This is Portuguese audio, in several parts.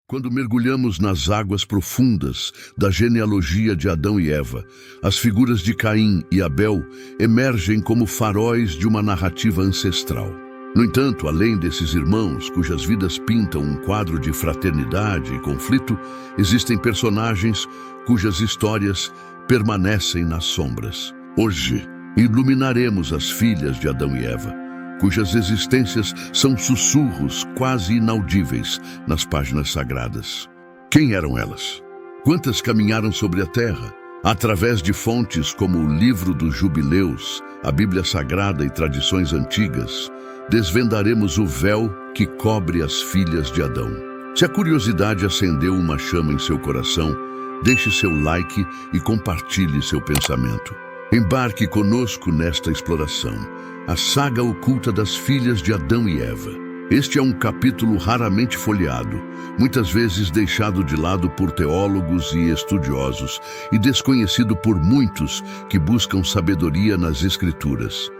Quando mergulhamos nas águas profundas da genealogia de Adão e Eva, as figuras de Caim e Abel emergem como faróis de uma narrativa ancestral. No entanto, além desses irmãos, cujas vidas pintam um quadro de fraternidade e conflito, existem personagens cujas histórias permanecem nas sombras. Hoje, iluminaremos as filhas de Adão e Eva, cujas existências são sussurros quase inaudíveis nas páginas sagradas. Quem eram elas? Quantas caminharam sobre a terra? Através de fontes como o Livro dos Jubileus, a Bíblia Sagrada e tradições antigas, desvendaremos o véu que cobre as filhas de Adão. Se a curiosidade acendeu uma chama em seu coração, deixe seu like e compartilhe seu pensamento. Embarque conosco nesta exploração, a saga oculta das filhas de Adão e Eva. Este é um capítulo raramente folheado, muitas vezes deixado de lado por teólogos e estudiosos e desconhecido por muitos que buscam sabedoria nas Escrituras.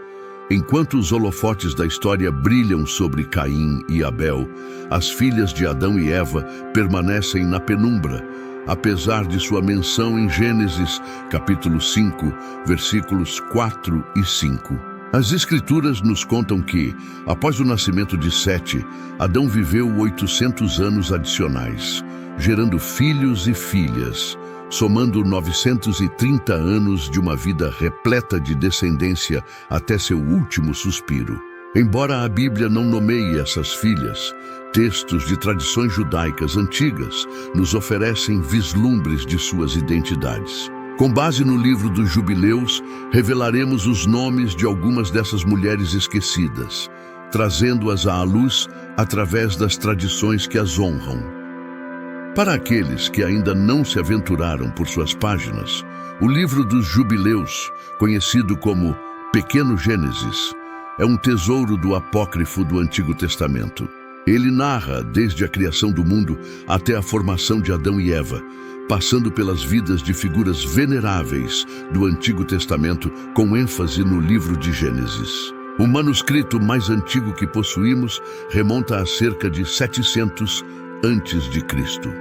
Enquanto os holofotes da história brilham sobre Caim e Abel, as filhas de Adão e Eva permanecem na penumbra, apesar de sua menção em Gênesis, capítulo 5, versículos 4 e 5. As Escrituras nos contam que, após o nascimento de Sete, Adão viveu 800 anos adicionais, gerando filhos e filhas, somando 930 anos de uma vida repleta de descendência até seu último suspiro. Embora a Bíblia não nomeie essas filhas, textos de tradições judaicas antigas nos oferecem vislumbres de suas identidades. Com base no Livro dos Jubileus, revelaremos os nomes de algumas dessas mulheres esquecidas, trazendo-as à luz através das tradições que as honram. Para aqueles que ainda não se aventuraram por suas páginas, o Livro dos Jubileus, conhecido como Pequeno Gênesis, é um tesouro do apócrifo do Antigo Testamento. Ele narra desde a criação do mundo até a formação de Adão e Eva, passando pelas vidas de figuras veneráveis do Antigo Testamento, com ênfase no livro de Gênesis. O manuscrito mais antigo que possuímos remonta a cerca de 700 a.C.,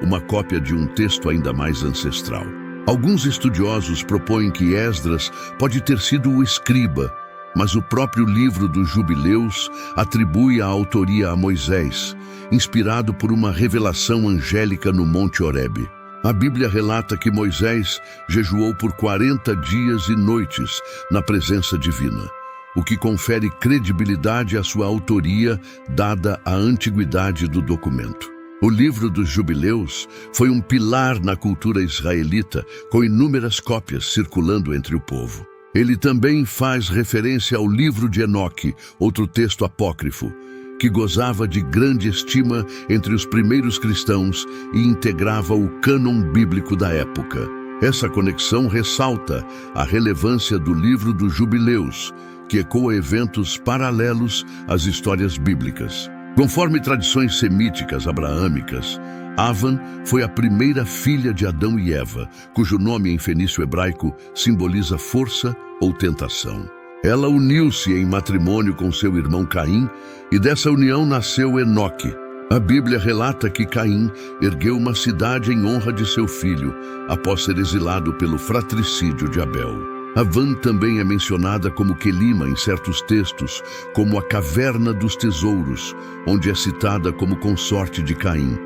uma cópia de um texto ainda mais ancestral. Alguns estudiosos propõem que Esdras pode ter sido o escriba, mas o próprio Livro dos Jubileus atribui a autoria a Moisés, inspirado por uma revelação angélica no Monte Horebe. A Bíblia relata que Moisés jejuou por 40 dias e noites na presença divina, o que confere credibilidade à sua autoria, dada a antiguidade do documento. O Livro dos Jubileus foi um pilar na cultura israelita, com inúmeras cópias circulando entre o povo. Ele também faz referência ao Livro de Enoque, outro texto apócrifo, que gozava de grande estima entre os primeiros cristãos e integrava o cânon bíblico da época. Essa conexão ressalta a relevância do Livro dos Jubileus, que ecoa eventos paralelos às histórias bíblicas. Conforme tradições semíticas abraâmicas, Avan foi a primeira filha de Adão e Eva, cujo nome em fenício hebraico simboliza força ou tentação. Ela uniu-se em matrimônio com seu irmão Caim, e dessa união nasceu Enoque. A Bíblia relata que Caim ergueu uma cidade em honra de seu filho, após ser exilado pelo fratricídio de Abel. Avan também é mencionada como Quelima em certos textos, como a Caverna dos Tesouros, onde é citada como consorte de Caim.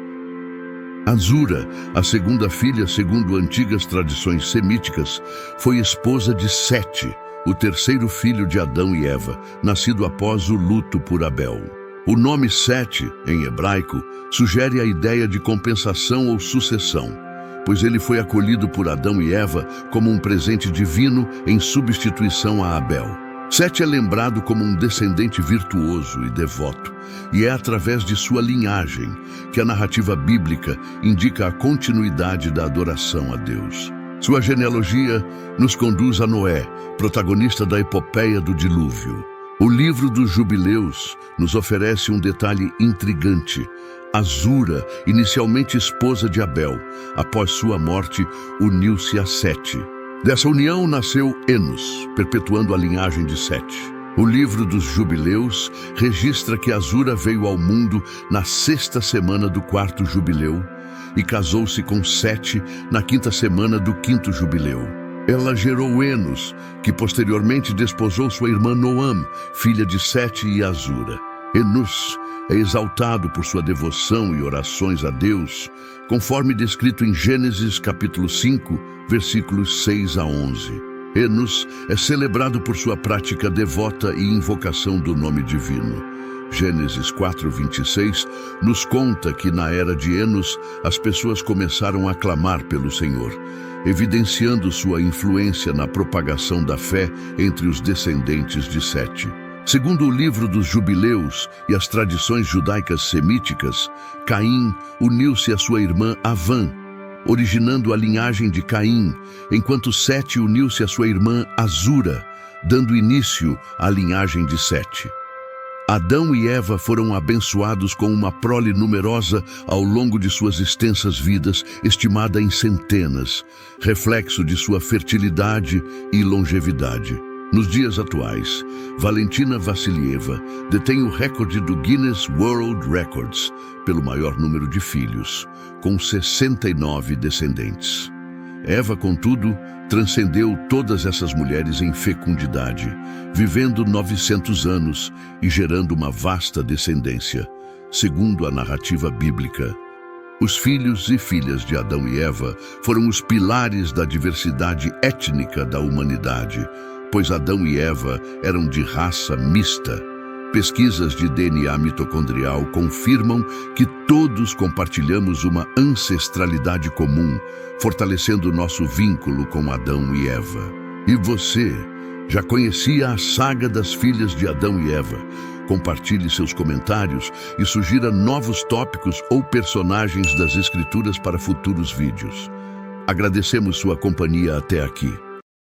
Azura, a segunda filha segundo antigas tradições semíticas, foi esposa de Sete, o terceiro filho de Adão e Eva, nascido após o luto por Abel. O nome Sete, em hebraico, sugere a ideia de compensação ou sucessão, pois ele foi acolhido por Adão e Eva como um presente divino em substituição a Abel. Sete é lembrado como um descendente virtuoso e devoto, e é através de sua linhagem que a narrativa bíblica indica a continuidade da adoração a Deus. Sua genealogia nos conduz a Noé, protagonista da epopeia do dilúvio. O Livro dos Jubileus nos oferece um detalhe intrigante. Azura, inicialmente esposa de Abel, após sua morte, uniu-se a Sete. Dessa união nasceu Enos, perpetuando a linhagem de Sete. O livro dos Jubileus registra que Azura veio ao mundo na 6ª semana do 4º jubileu e casou-se com Sete na 5ª semana do 5º jubileu. Ela gerou Enos, que posteriormente desposou sua irmã Noam, filha de Sete e Azura. Enos é exaltado por sua devoção e orações a Deus, conforme descrito em Gênesis capítulo 5, versículos 6 a 11. Enos é celebrado por sua prática devota e invocação do nome divino. Gênesis 4:26 nos conta que na era de Enos as pessoas começaram a clamar pelo Senhor, evidenciando sua influência na propagação da fé entre os descendentes de Sete. Segundo o livro dos Jubileus e as tradições judaicas semíticas, Caim uniu-se à sua irmã Avã, originando a linhagem de Caim, enquanto Sete uniu-se à sua irmã Azura, dando início à linhagem de Sete. Adão e Eva foram abençoados com uma prole numerosa ao longo de suas extensas vidas, estimada em centenas, reflexo de sua fertilidade e longevidade. Nos dias atuais, Valentina Vassilieva detém o recorde do Guinness World Records pelo maior número de filhos, com 69 descendentes. Eva, contudo, transcendeu todas essas mulheres em fecundidade, vivendo 900 anos e gerando uma vasta descendência, segundo a narrativa bíblica. Os filhos e filhas de Adão e Eva foram os pilares da diversidade étnica da humanidade, pois Adão e Eva eram de raça mista. Pesquisas de DNA mitocondrial confirmam que todos compartilhamos uma ancestralidade comum, fortalecendo nosso vínculo com Adão e Eva. E você, já conhecia a saga das filhas de Adão e Eva? Compartilhe seus comentários e sugira novos tópicos ou personagens das Escrituras para futuros vídeos. Agradecemos sua companhia até aqui.